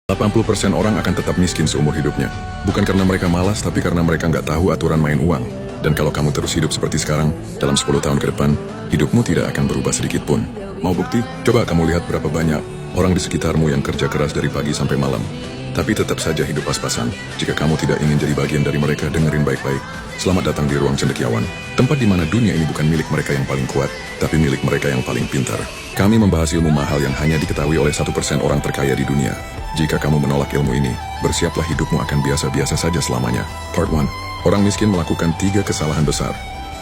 80% orang akan tetap miskin seumur hidupnya. Bukan karena mereka malas, tapi karena mereka nggak tahu aturan main uang. Dan kalau kamu terus hidup seperti sekarang, dalam 10 tahun ke depan, hidupmu tidak akan berubah sedikit pun. Mau bukti? Coba kamu lihat berapa banyak orang di sekitarmu yang kerja keras dari pagi sampai malam. Tapi tetap saja hidup pas-pasan. Jika kamu tidak ingin jadi bagian dari mereka, dengerin baik-baik. Selamat datang di Ruang Cendekiawan. Tempat di mana dunia ini bukan milik mereka yang paling kuat, tapi milik mereka yang paling pintar. Kami membahas ilmu mahal yang hanya diketahui oleh 1% orang terkaya di dunia. Jika kamu menolak ilmu ini, bersiaplah hidupmu akan biasa-biasa saja selamanya. Part 1. Orang miskin melakukan 3 kesalahan besar.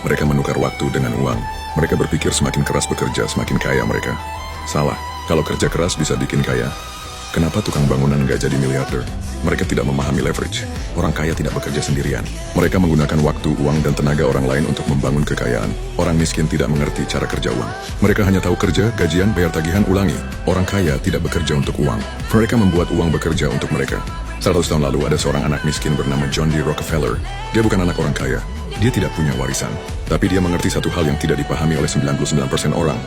Mereka menukar waktu dengan uang. Mereka berpikir semakin keras bekerja, semakin kaya mereka. Salah. Kalau kerja keras bisa bikin kaya, kenapa tukang bangunan nggak jadi miliarder? Mereka tidak memahami leverage. Orang kaya tidak bekerja sendirian. Mereka menggunakan waktu, uang, dan tenaga orang lain untuk membangun kekayaan. Orang miskin tidak mengerti cara kerja uang. Mereka hanya tahu kerja, gajian, bayar tagihan, ulangi. Orang kaya tidak bekerja untuk uang. Mereka membuat uang bekerja untuk mereka. 100 tahun lalu ada seorang anak miskin bernama John D. Rockefeller. Dia bukan anak orang kaya. Dia tidak punya warisan. Tapi dia mengerti satu hal yang tidak dipahami oleh 99% orang.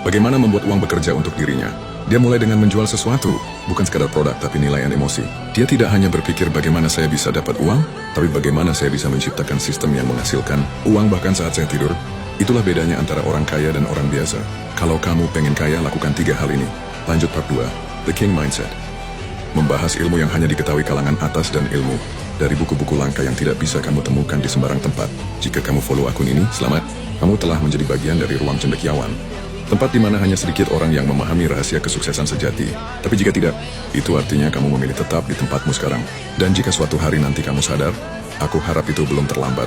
Bagaimana membuat uang bekerja untuk dirinya. Dia mulai dengan menjual sesuatu, bukan sekadar produk tapi nilai dan emosi. Dia tidak hanya berpikir bagaimana saya bisa dapat uang, tapi bagaimana saya bisa menciptakan sistem yang menghasilkan uang bahkan saat saya tidur. Itulah bedanya antara orang kaya dan orang biasa. Kalau kamu pengen kaya, lakukan 3 hal ini. Lanjut part 2, The King Mindset. Membahas ilmu yang hanya diketahui kalangan atas dan ilmu dari buku-buku langka yang tidak bisa kamu temukan di sembarang tempat. Jika kamu follow akun ini, selamat. Kamu telah menjadi bagian dari Ruang Cendekiawan. Tempat di mana hanya sedikit orang yang memahami rahasia kesuksesan sejati. Tapi jika tidak, itu artinya kamu memilih tetap di tempatmu sekarang. Dan jika suatu hari nanti kamu sadar, aku harap itu belum terlambat.